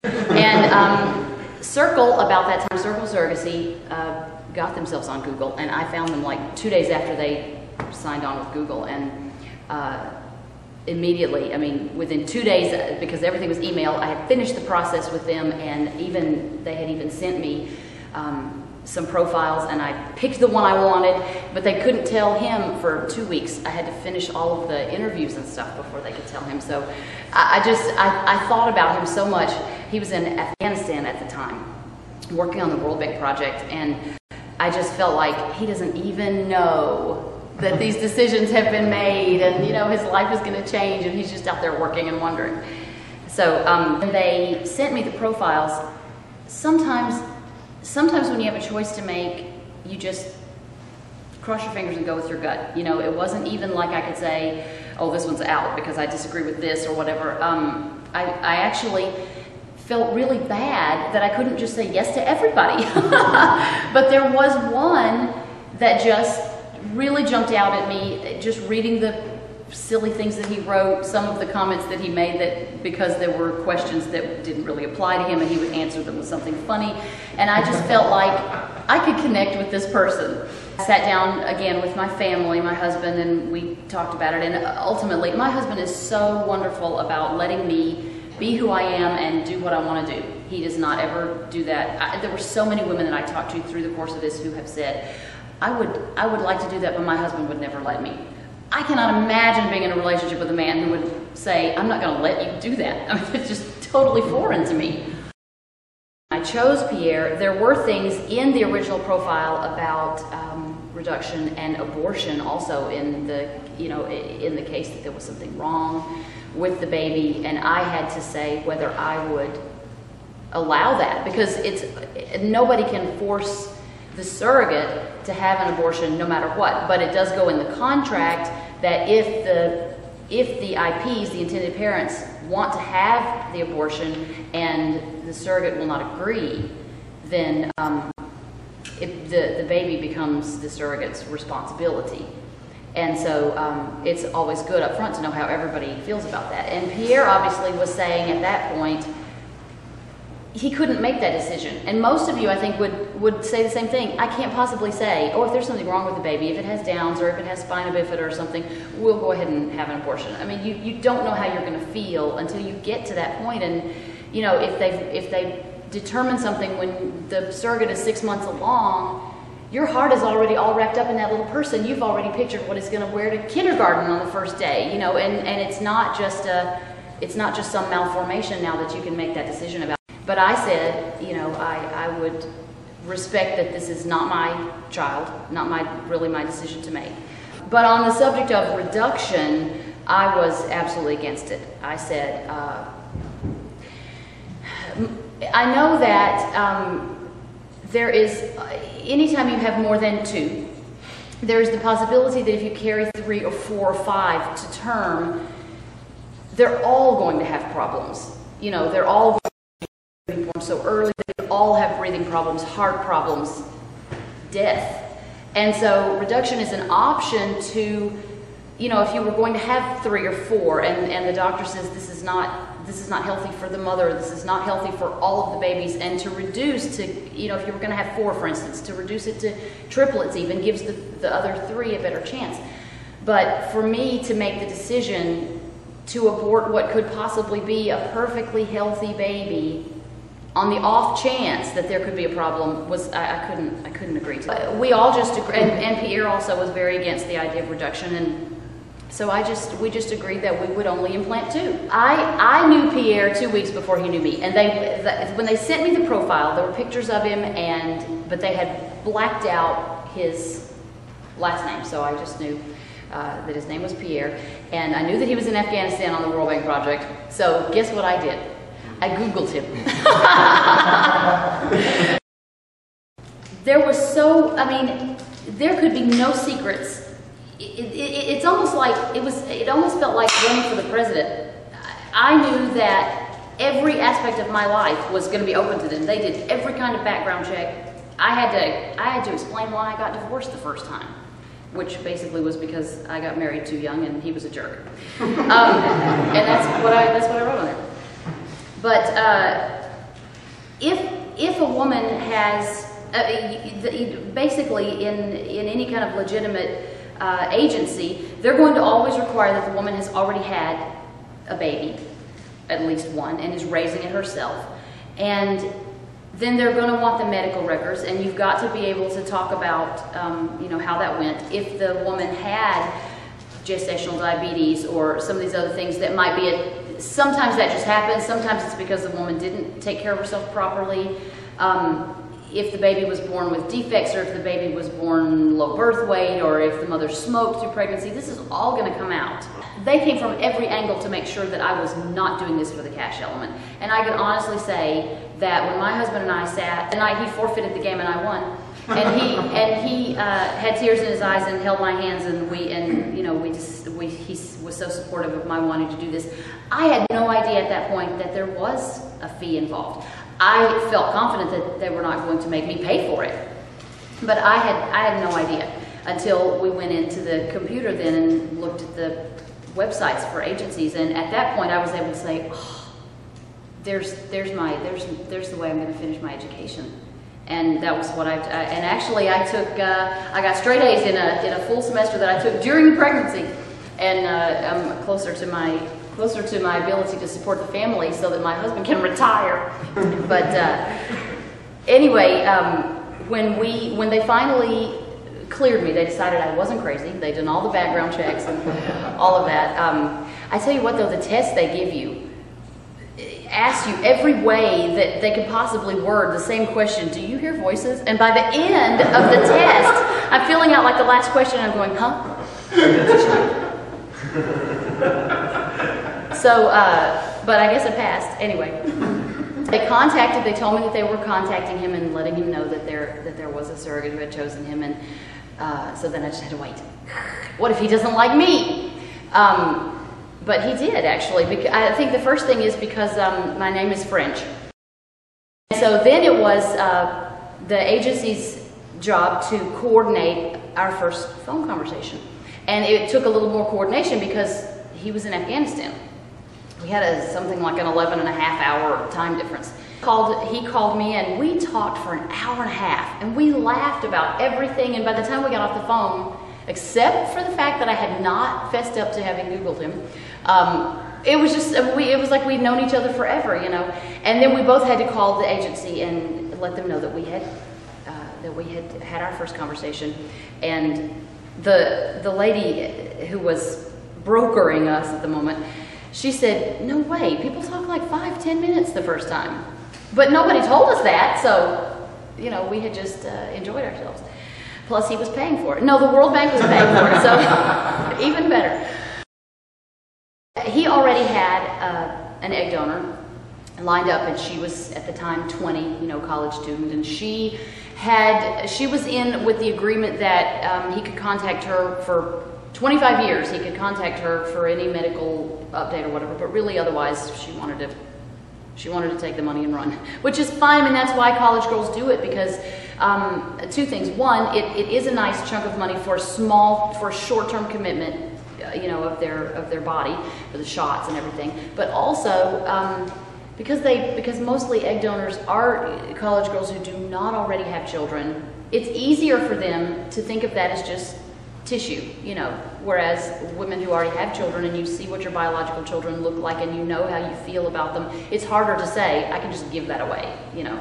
And Circle, about that time, Circle Surrogacy got themselves on Google, and I found them like 2 days after they signed on with Google, and immediately, I mean, within 2 days, because everything was email, I had finished the process with them, and they had even sent me some profiles, and I picked the one I wanted, but they couldn't tell him for 2 weeks. I had to finish all of the interviews and stuff before they could tell him. So I thought about him so much. He was in Afghanistan at the time, working on the World Bank project, and I just felt like he doesn't even know that these decisions have been made, and you know, his life is going to change, and he's just out there working and wondering. So they sent me the profiles. Sometimes when you have a choice to make, you just cross your fingers and go with your gut. You know, it wasn't even like I could say, oh, this one's out because I disagree with this or whatever. I actually felt really bad that I couldn't just say yes to everybody. But there was one that just really jumped out at me, just reading the silly things that he wrote, some of the comments that he made, that because there were questions that didn't really apply to him, and he would answer them with something funny, and I just felt like I could connect with this person. I sat down again with my family, my husband, and we talked about it, and ultimately my husband is so wonderful about letting me be who I am and do what I want to do. He does not ever do that. There were so many women that I talked to through the course of this who have said, I would like to do that, but my husband would never let me. I cannot imagine being in a relationship with a man who would say, I'm not going to let you do that. I mean, it's just totally foreign to me. I chose Pierre. There were things in the original profile about reduction and abortion, also in the, you know, in the case that there was something wrong with the baby, and I had to say whether I would allow that, because nobody can force the surrogate to have an abortion no matter what, but it does go in the contract that if the IPs, the intended parents, want to have the abortion and the surrogate will not agree, then the baby becomes the surrogate's responsibility. And so it's always good up front to know how everybody feels about that. And Pierre obviously was saying at that point, he couldn't make that decision. And most of you, I think, would say the same thing. I can't possibly say, oh, if there's something wrong with the baby, if it has Downs or if it has spina bifida or something, we'll go ahead and have an abortion. I mean, you don't know how you're going to feel until you get to that point. And, you know, if they determine something when the surrogate is 6 months along, your heart is already all wrapped up in that little person. You've already pictured what he's going to wear to kindergarten on the first day, you know, and it's not just some malformation now that you can make that decision about. But I said, you know, I would respect that this is not my child, not really my decision to make. But on the subject of reduction, I was absolutely against it. I said, I know that there is, anytime you have more than 2, there's the possibility that if you carry 3 or 4 or 5 to term, they're all going to have problems. You know, they're all going to be born so early, they all have breathing problems, heart problems, death. And so reduction is an option to, you know, if you were going to have 3 or 4 and the doctor says this is not healthy for the mother, this is not healthy for all of the babies, and to reduce to, you know, if you were going to have 4, for instance, to reduce it to triplets even gives the other 3 a better chance. But for me to make the decision to abort what could possibly be a perfectly healthy baby on the off chance that there could be a problem was, I couldn't agree to it. We all just agreed, and Pierre also was very against the idea of reduction, and so we just agreed that we would only implant 2. I knew Pierre 2 weeks before he knew me, and when they sent me the profile, there were pictures of him, but they had blacked out his last name, so I just knew that his name was Pierre, and I knew that he was in Afghanistan on the World Bank project. So guess what I did? I Googled him. There was there could be no secrets. It's almost like, it almost felt like running for the president. I knew that every aspect of my life was going to be open to them. They did every kind of background check. I had to explain why I got divorced the first time, which basically was because I got married too young and he was a jerk. And that's what I wrote on there. But if a woman has, basically in any kind of legitimate agency, they're going to always require that the woman has already had a baby, at least one, and is raising it herself. And then they're going to want the medical records, and you've got to be able to talk about, you know, how that went. If the woman had gestational diabetes or some of these other things that might be sometimes that just happens. Sometimes it's because the woman didn't take care of herself properly. If the baby was born with defects, or if the baby was born low birth weight, or if the mother smoked through pregnancy, this is all going to come out. They came from every angle to make sure that I was not doing this for the cash element. And I can honestly say that when my husband and I sat, the night he forfeited the game and I won, and he had tears in his eyes and held my hands, and he was so supportive of my wanting to do this. I had no idea at that point that there was a fee involved. I felt confident that they were not going to make me pay for it, but I had no idea until we went into the computer then and looked at the websites for agencies, and at that point I was able to say, oh, there's the way I'm going to finish my education. And that was what and actually I got straight A's in a full semester that I took during pregnancy, and I'm closer to my ability to support the family so that my husband can retire. But anyway, when they finally cleared me, they decided I wasn't crazy. They'd done all the background checks and all of that. I tell you what though, the test they give you asks you every way that they could possibly word the same question. Do you hear voices? And by the end of the test, I'm filling out like the last question and I'm going, huh? So, but I guess it passed. Anyway, they told me that they were contacting him and letting him know that there was a surrogate who had chosen him, and so then I just had to wait. What if he doesn't like me? But he did, actually. I think the first thing is because my name is French. So then it was the agency's job to coordinate our first phone conversation. And it took a little more coordination because he was in Afghanistan. We had something like an 11.5-hour time difference. He called me and we talked for an hour and a half, and we laughed about everything, and by the time we got off the phone, except for the fact that I had not fessed up to having Googled him, it was like we'd known each other forever, you know. And then we both had to call the agency and let them know that we had had our first conversation. And the lady who was brokering us at the moment, she said, no way, people talk like 5-10 minutes the first time. But nobody told us that, so, you know, we had just enjoyed ourselves. Plus he was paying for it. No, the World Bank was paying for it, so even better. He already had an egg donor lined up, and she was at the time 20, you know, college student, and she was in with the agreement that he could contact her for 25 years. He could contact her for any medical update or whatever, but really otherwise she wanted to take the money and run, which is fine. I mean, that's why college girls do it, because two things. One, it is a nice chunk of money for a short-term commitment, you know, of their body for the shots and everything. But also because mostly egg donors are college girls who do not already have children, it's easier for them to think of that as just tissue, you know, whereas women who already have children and you see what your biological children look like and you know how you feel about them, it's harder to say, I can just give that away, you know.